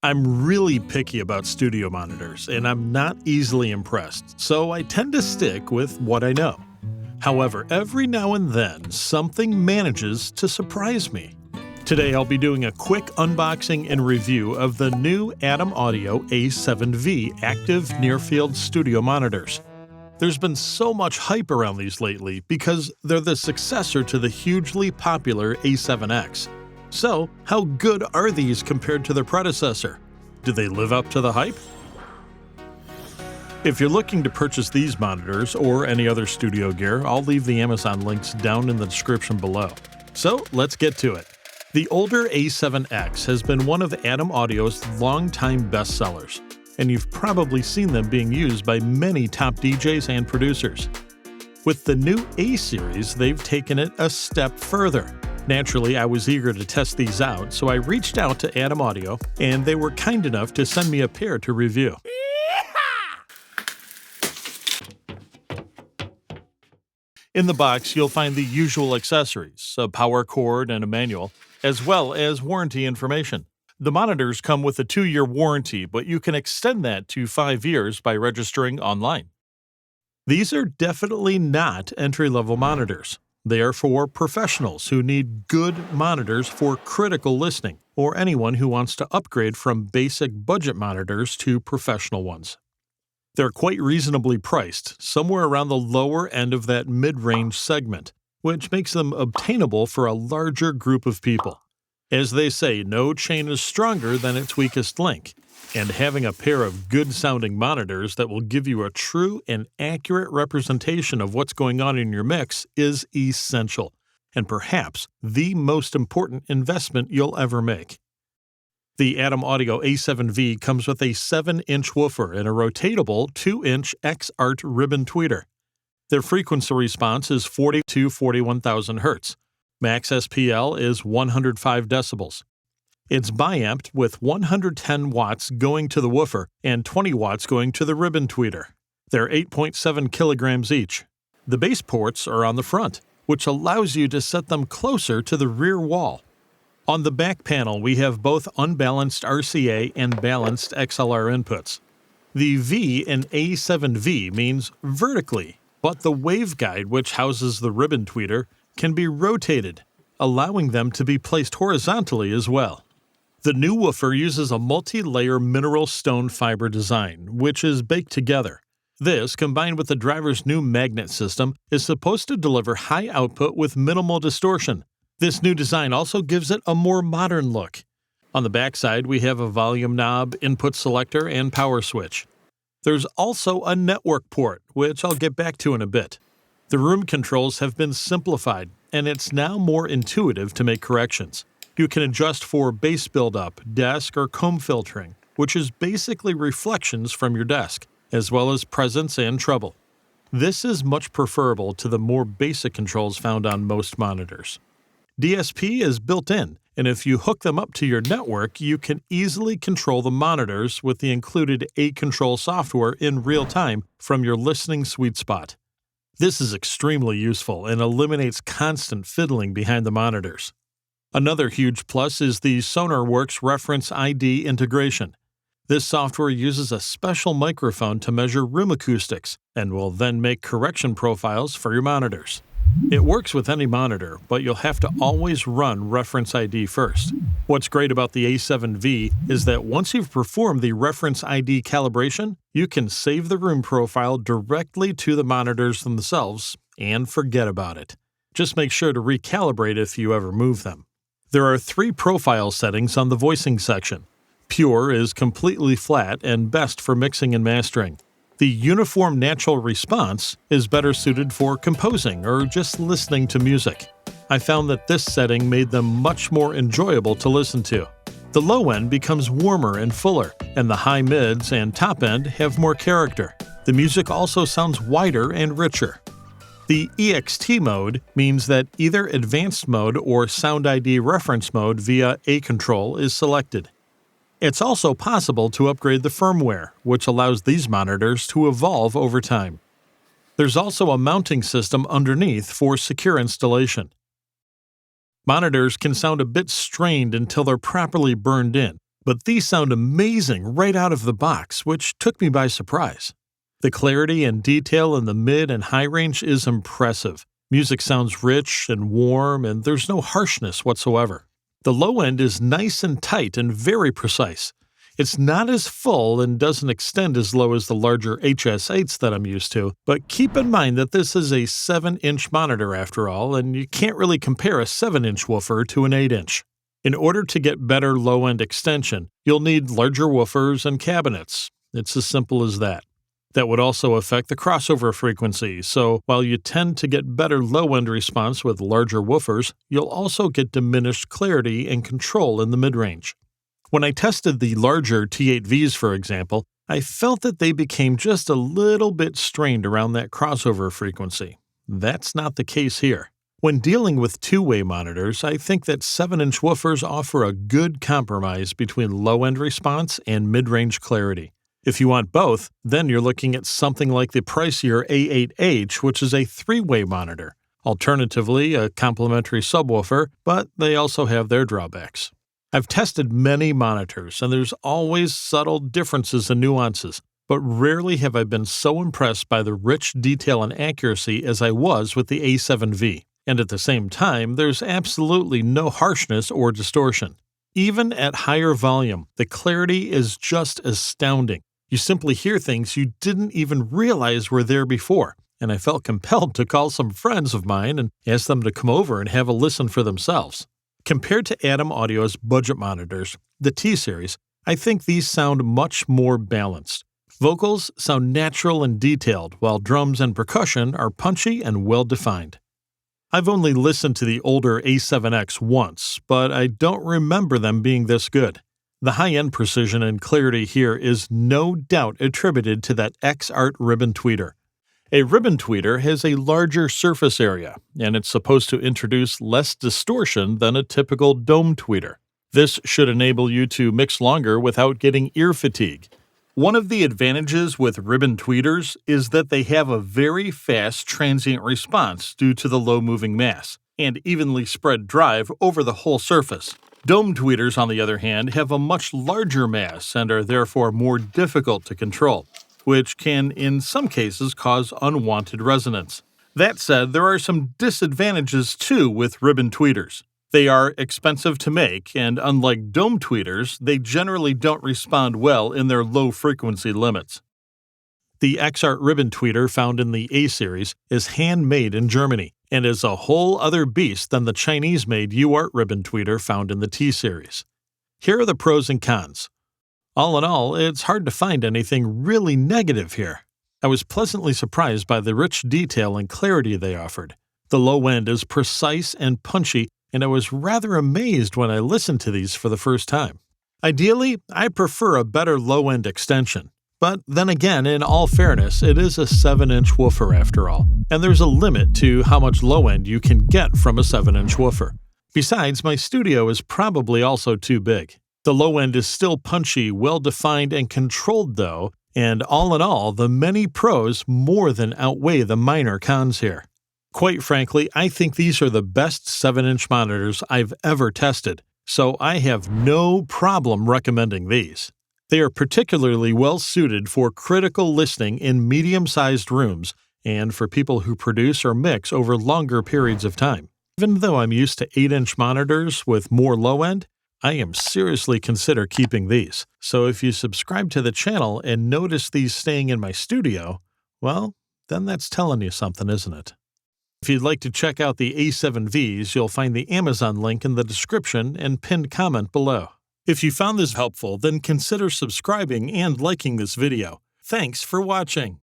I'm really picky about studio monitors, and I'm not easily impressed, so I tend to stick with what I know. However, every now and then, something manages to surprise me. Today, I'll be doing a quick unboxing and review of the new ADAM Audio A7V active near-field studio monitors. There's been so much hype around these lately because they're the successor to the hugely popular A7X. So, how good are these compared to their predecessor? Do they live up to the hype? If you're looking to purchase these monitors or any other studio gear, I'll leave the Amazon links down in the description below. So, let's get to it. The older A7X has been one of ADAM Audio's longtime bestsellers, and you've probably seen them being used by many top DJs and producers. With the new A-series, they've taken it a step further. Naturally, I was eager to test these out, so I reached out to ADAM Audio, and they were kind enough to send me a pair to review. In the box, you'll find the usual accessories, a power cord and a manual, as well as warranty information. The monitors come with a 2-year warranty, but you can extend that to 5 years by registering online. These are definitely not entry-level monitors. They are for professionals who need good monitors for critical listening, or anyone who wants to upgrade from basic budget monitors to professional ones. They're quite reasonably priced, somewhere around the lower end of that mid-range segment, which makes them obtainable for a larger group of people. As they say, no chain is stronger than its weakest link, and having a pair of good-sounding monitors that will give you a true and accurate representation of what's going on in your mix is essential, and perhaps the most important investment you'll ever make. The ADAM Audio A7V comes with a 7-inch woofer and a rotatable 2-inch X-Art ribbon tweeter. Their frequency response is 40 to 41,000 Hz. Max SPL is 105 decibels. It's biamped with 110 watts going to the woofer and 20 watts going to the ribbon tweeter. They're 8.7 kilograms each. The base ports are on the front, which allows you to set them closer to the rear wall. On the back panel, we have both unbalanced RCA and balanced XLR inputs. The V in A7V means vertically, but the waveguide, which houses the ribbon tweeter, can be rotated, allowing them to be placed horizontally as well. The new woofer uses a multi-layer mineral stone fiber design, which is baked together. This, combined with the driver's new magnet system, is supposed to deliver high output with minimal distortion. This new design also gives it a more modern look. On the backside, we have a volume knob, input selector, and power switch. There's also a network port, which I'll get back to in a bit. The room controls have been simplified, and it's now more intuitive to make corrections. You can adjust for bass buildup, desk, or comb filtering, which is basically reflections from your desk, as well as presence and treble. This is much preferable to the more basic controls found on most monitors. DSP is built in, and if you hook them up to your network, you can easily control the monitors with the included A-Control software in real time from your listening sweet spot. This is extremely useful and eliminates constant fiddling behind the monitors. Another huge plus is the Sonarworks ReferenceID integration. This software uses a special microphone to measure room acoustics and will then make correction profiles for your monitors. It works with any monitor, but you'll have to always run ReferenceID first. What's great about the A7V is that once you've performed the ReferenceID calibration, you can save the room profile directly to the monitors themselves and forget about it. Just make sure to recalibrate if you ever move them. There are 3 profile settings on the voicing section. Pure is completely flat and best for mixing and mastering. The uniform natural response is better suited for composing or just listening to music. I found that this setting made them much more enjoyable to listen to. The low end becomes warmer and fuller, and the high mids and top end have more character. The music also sounds wider and richer. The EXT mode means that either Advanced mode or Sound ID reference mode via A-Control is selected. It's also possible to upgrade the firmware, which allows these monitors to evolve over time. There's also a mounting system underneath for secure installation. Monitors can sound a bit strained until they're properly burned in, But these sound amazing right out of the box, which took me by surprise. The clarity and detail in the mid and high range is impressive. Music sounds rich and warm, and there's no harshness whatsoever. The low end is nice and tight and very precise. It's not as full and doesn't extend as low as the larger HS8s that I'm used to, but keep in mind that this is a 7-inch monitor after all, and you can't really compare a 7-inch woofer to an 8-inch. In order to get better low-end extension, you'll need larger woofers and cabinets. It's as simple as that. That would also affect the crossover frequency, so while you tend to get better low-end response with larger woofers, you'll also get diminished clarity and control in the mid-range. When I tested the larger T8Vs, for example, I felt that they became just a little bit strained around that crossover frequency. That's not the case here. When dealing with two-way monitors, I think that 7-inch woofers offer a good compromise between low-end response and mid-range clarity. If you want both, then you're looking at something like the pricier A8H, which is a 3-way monitor. Alternatively, a complementary subwoofer, but they also have their drawbacks. I've tested many monitors, and there's always subtle differences and nuances, but rarely have I been so impressed by the rich detail and accuracy as I was with the A7V. And at the same time, there's absolutely no harshness or distortion. Even at higher volume, the clarity is just astounding. You simply hear things you didn't even realize were there before, and I felt compelled to call some friends of mine and ask them to come over and have a listen for themselves. Compared to ADAM Audio's budget monitors, the T-Series, I think these sound much more balanced. Vocals sound natural and detailed, while drums and percussion are punchy and well-defined. I've only listened to the older A7X once, but I don't remember them being this good. The high-end precision and clarity here is no doubt attributed to that X-Art ribbon tweeter. A ribbon tweeter has a larger surface area, and it's supposed to introduce less distortion than a typical dome tweeter. This should enable you to mix longer without getting ear fatigue. One of the advantages with ribbon tweeters is that they have a very fast transient response due to the low moving mass, and evenly spread drive over the whole surface. Dome tweeters, on the other hand, have a much larger mass and are therefore more difficult to control, which can, in some cases, cause unwanted resonance. That said, there are some disadvantages too with ribbon tweeters. They are expensive to make, and unlike dome tweeters, they generally don't respond well in their low frequency limits. The X-Art ribbon tweeter found in the A-series is handmade in Germany, and is a whole other beast than the Chinese-made UART ribbon tweeter found in the T-series. Here are the pros and cons. All in all, it's hard to find anything really negative here. I was pleasantly surprised by the rich detail and clarity they offered. The low end is precise and punchy, and I was rather amazed when I listened to these for the first time. Ideally, I prefer a better low-end extension. But then again, in all fairness, it is a 7-inch woofer after all, and there's a limit to how much low-end you can get from a 7-inch woofer. Besides, my studio is probably also too big. The low end is still punchy, well-defined, and controlled though, and all in all, the many pros more than outweigh the minor cons here. Quite frankly, I think these are the best 7-inch monitors I've ever tested, so I have no problem recommending these. They are particularly well-suited for critical listening in medium-sized rooms and for people who produce or mix over longer periods of time. Even though I'm used to 8-inch monitors with more low-end, I am seriously consider keeping these. So if you subscribe to the channel and notice these staying in my studio, well, then that's telling you something, isn't it? If you'd like to check out the A7Vs, you'll find the Amazon link in the description and pinned comment below. If you found this helpful, then consider subscribing and liking this video. Thanks for watching.